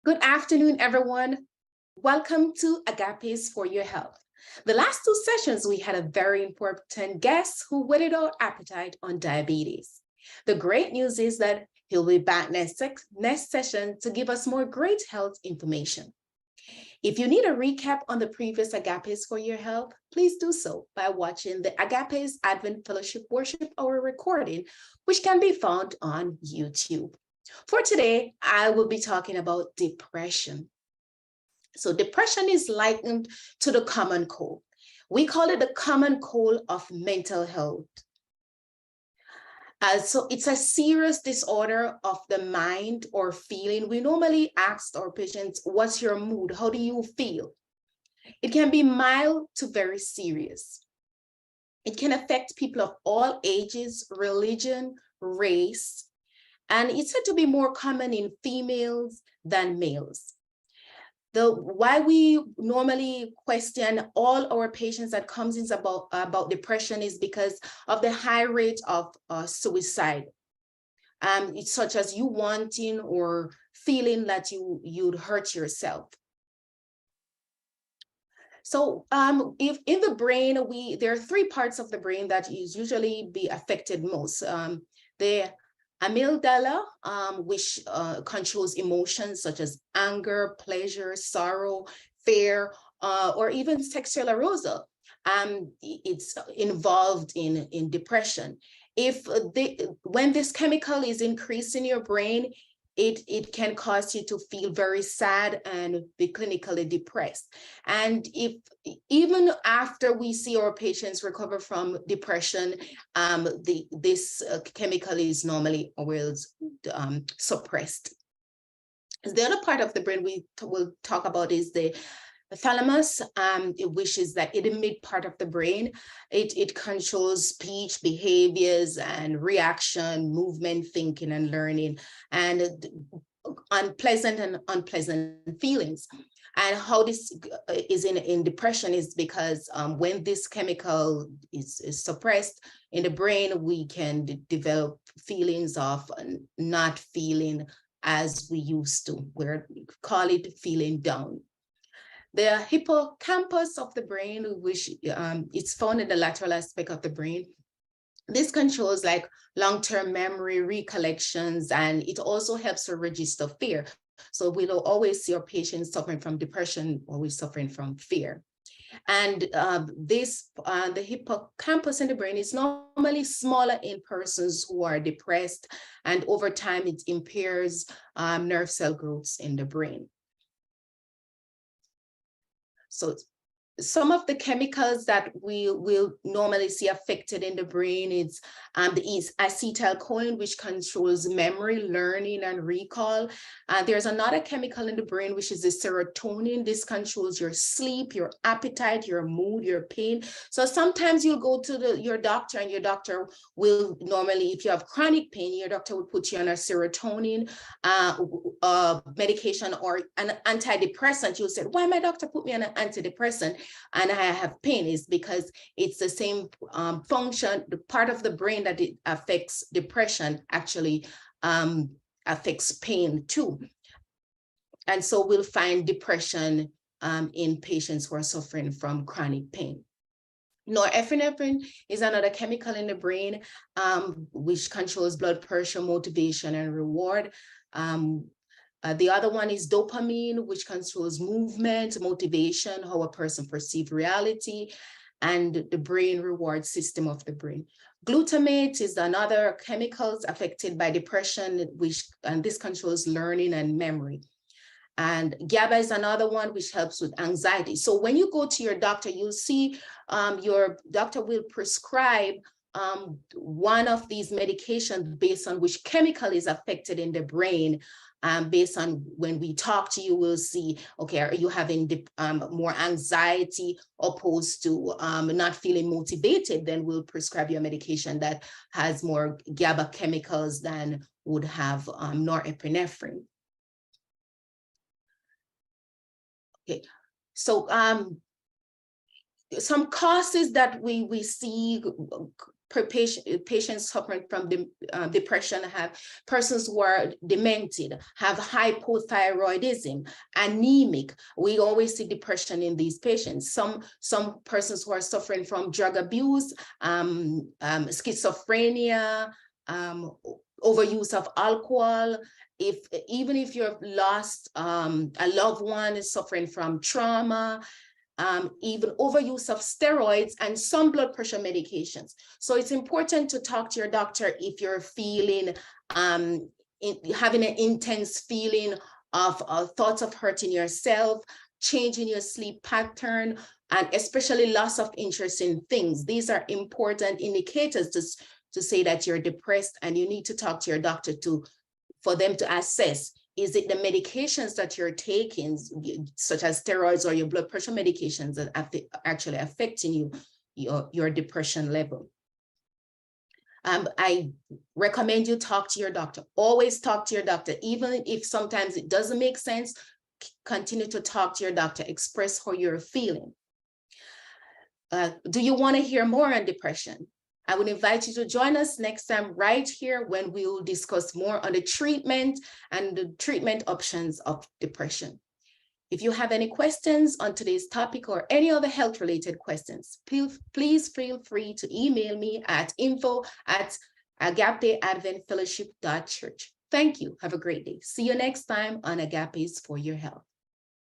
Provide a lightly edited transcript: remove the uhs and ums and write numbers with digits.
Good afternoon, everyone. Welcome to Agape's For Your Health. The last two sessions, we had a very important guest who whetted our appetite on diabetes. The great news is that he'll be back next session to give us more great health information. If you need a recap on the previous Agape's For Your Health, please do so by watching the Agape's Advent Fellowship Worship Hour recording, which can be found on YouTube. For today, I will be talking about depression. So depression is likened to the common cold. We call it the common cold of mental health. So it's a serious disorder of the mind or feeling. We normally ask our patients, what's your mood? How do you feel? It can be mild to very serious. It can affect people of all ages, religion, race, and it's said to be more common in females than males. Why we normally question all our patients that comes in about depression is because of the high rate of suicide. It's such as you wanting or feeling that you'd hurt yourself. So if in the brain, there are three parts of the brain that is usually be affected most. The amygdala, which controls emotions such as anger, pleasure, sorrow, fear, or even sexual arousal. It's involved in depression. When this chemical is increased in your brain, it can cause you to feel very sad and be clinically depressed. And even after we see our patients recover from depression, this chemical is normally always suppressed. The other part of the brain we will talk about is the thalamus, which is that immediate part of the brain. It controls speech, behaviors, and reaction, movement, thinking, and learning, and unpleasant and unpleasant feelings. And how this is in depression is because when this chemical is suppressed in the brain, we can develop feelings of not feeling as we used to. We call it feeling down. The hippocampus of the brain, which it's found in the lateral aspect of the brain, this controls like long-term memory, recollections, and it also helps to register fear. So we'll always see our patients suffering from depression, always suffering from fear. And the hippocampus in the brain is normally smaller in persons who are depressed, and over time it impairs nerve cell growths in the brain. So some of the chemicals that we will normally see affected in the brain is acetylcholine, which controls memory, learning, and recall. There's another chemical in the brain, which is the serotonin. This controls your sleep, your appetite, your mood, your pain. So sometimes you'll go to your doctor, and your doctor will normally, if you have chronic pain, your doctor will put you on a serotonin medication or an antidepressant. You'll say, why my doctor put me on an antidepressant and I have pain? Is because it's the same function. The part of the brain that it affects depression actually affects pain too. And so we'll find depression in patients who are suffering from chronic pain. Norepinephrine is another chemical in the brain which controls blood pressure, motivation, and reward. The other one is dopamine, which controls movement, motivation, how a person perceives reality, and the brain reward system of the brain. Glutamate is another chemical affected by depression, and this controls learning and memory. And GABA is another one which helps with anxiety. So when you go to your doctor, you'll see your doctor will prescribe one of these medications based on which chemical is affected in the brain. Based on when we talk to you, we'll see, okay, are you having more anxiety opposed to not feeling motivated? Then we'll prescribe you a medication that has more GABA chemicals than would have norepinephrine. Okay, so some causes that we see patients suffering from depression, have persons who are demented, have hypothyroidism, anemic. We always see depression in these patients. Some persons who are suffering from drug abuse, schizophrenia, overuse of alcohol. Even if you've lost a loved one, is suffering from trauma, even overuse of steroids and some blood pressure medications. So it's important to talk to your doctor if you're feeling, having an intense feeling of thoughts of hurting yourself, changing your sleep pattern, and especially loss of interest in things. These are important indicators to say that you're depressed, and you need to talk to your doctor for them to assess, is it the medications that you're taking, such as steroids or your blood pressure medications, that are actually affecting your depression level? I recommend you talk to your doctor. Always talk to your doctor, even if sometimes it doesn't make sense. Continue to talk to your doctor. Express how you're feeling. Do you want to hear more on depression? I would invite you to join us next time right here, when we will discuss more on the treatment and the treatment options of depression. If you have any questions on today's topic or any other health-related questions, please feel free to email me at info@AgapeAdventFellowship.church. Thank you. Have a great day. See you next time on Agape's For Your Health.